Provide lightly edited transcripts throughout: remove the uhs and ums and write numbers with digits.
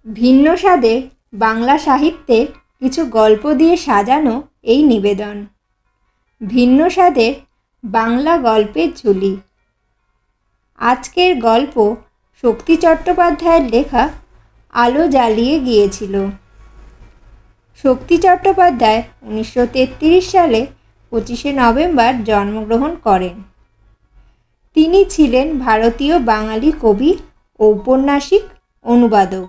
ভিন্ন স্বাদের বাংলা সাহিত্যের কিছু গল্প দিয়ে সাজানো এই নিবেদন। ভিন্ন স্বাদের বাংলা গল্পের ঝুলি। আজকের গল্প শক্তি চট্টোপাধ্যায়ের লেখা আলো জ্বালিয়ে গিয়েছিল। শক্তি চট্টোপাধ্যায় 1933 সালে 25শে নভেম্বর জন্মগ্রহণ করেন। তিনি ছিলেন ভারতীয় বাঙালি কবি, ঔপন্যাসিক, অনুবাদক।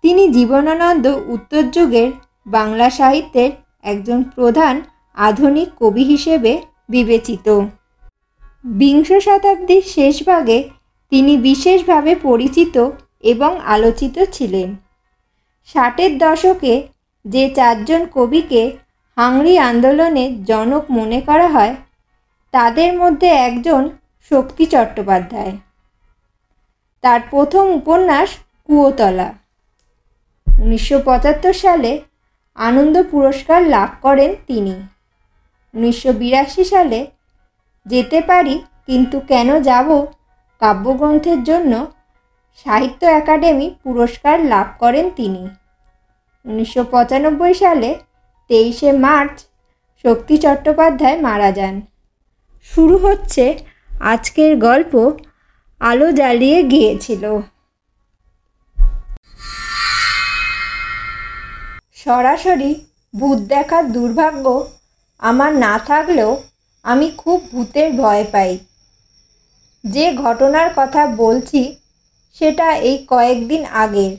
তিনি জীবনানন্দ উত্তর যুগের বাংলা সাহিত্যের একজন প্রধান আধুনিক কবি হিসেবে বিবেচিত। বিংশ শতাব্দীর শেষভাগে তিনি বিশেষভাবে পরিচিত এবং আলোচিত ছিলেন। 60-এর দশকে যে 4 জন কবিকে হাংরি আন্দোলনের জনক মনে করা হয়, তাদের মধ্যে একজন শক্তি চট্টোপাধ্যায়। তার প্রথম উপন্যাস কুয়োতলা। 1975 সালে আনন্দ পুরস্কার লাভ করেন তিনি। 1982 সালে যেতে পারি কিন্তু কেন যাব কাব্যগ্রন্থের জন্য সাহিত্য একাডেমি পুরস্কার লাভ করেন তিনি। 1995 সালে 23শে মার্চ শক্তি চট্টোপাধ্যায় মারা যান। শুরু হচ্ছে আজকের গল্প আলো জ্বালিয়ে গিয়েছিল। সরাসরি ভূত দেখার দুর্ভাগ্য আমার না থাকলেও আমি খুব ভূতের ভয় পাই। যে ঘটনার কথা বলছি সেটা এই কয়েকদিন আগের।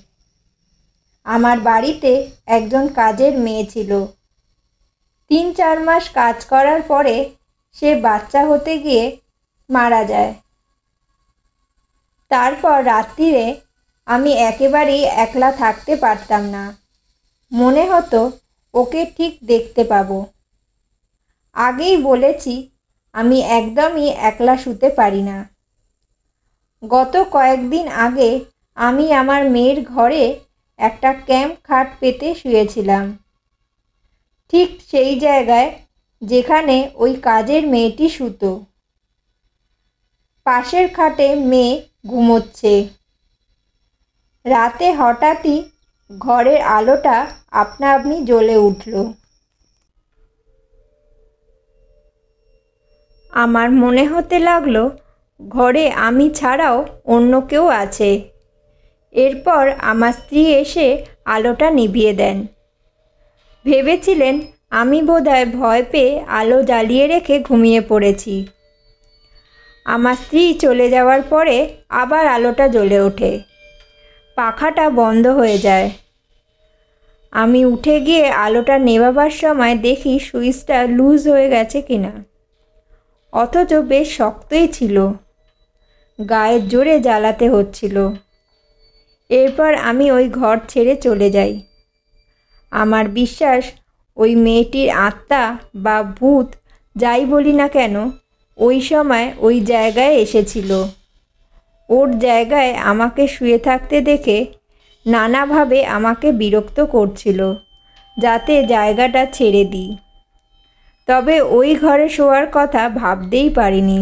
আমার বাড়িতে একজন কাজের মেয়ে ছিল। 3-4 মাস কাজ করার পরে সে বাচ্চা হতে গিয়ে মারা যায়। তারপর রাত্রিরে আমি একেবারেই একলা থাকতে পারতাম না। মনে হতো ওকে ঠিক দেখতে পাবো। আগেই বলেছি আমি একদমই একলা শুতে পারি না। গত কয়েকদিন আগে আমি আমার মেয়ের ঘরে একটা ক্যাম্প খাট পেতে শুয়েছিলাম, ঠিক সেই জায়গায় যেখানে ওই কাজের মেয়েটি শুতো। পাশের খাটে মেয়ে ঘুমোচ্ছে। রাতে হঠাৎই ঘরের আলোটা আপনা আপনি জ্বলে উঠল। আমার মনে হতে লাগলো ঘরে আমি ছাড়াও অন্য কেউ আছে। এরপর আমার স্ত্রী এসে আলোটা নিভিয়ে দেন। ভেবেছিলেন আমি বোধহয় ভয় পেয়ে আলো জ্বালিয়ে রেখে ঘুমিয়ে পড়েছি। আমার স্ত্রী চলে যাওয়ার পরে আবার আলোটা জ্বলে ওঠে। পাখাটা বন্ধ হয়ে যায়। আমি উঠে গিয়ে আলোটা নেভাবার সময় দেখি সুইচটা লুজ হয়ে গেছে কিনা, অথচ বেশ শক্তই ছিল। গায়ে জোরে জ্বালাতে হচ্ছিল। এরপর আমি ওই ঘর ছেড়ে চলে যাই। আমার বিশ্বাস ওই মেয়েটির আত্মা বা ভূত যাই বলি না কেন ওই সময় ওই জায়গায় এসেছিল। ওর জায়গায় আমাকে শুয়ে থাকতে দেখে নানাভাবে আমাকে বিরক্ত করছিল যাতে জায়গাটা ছেড়ে দিই। তবে ওই ঘরে শোয়ার কথা ভাবতেই পারিনি।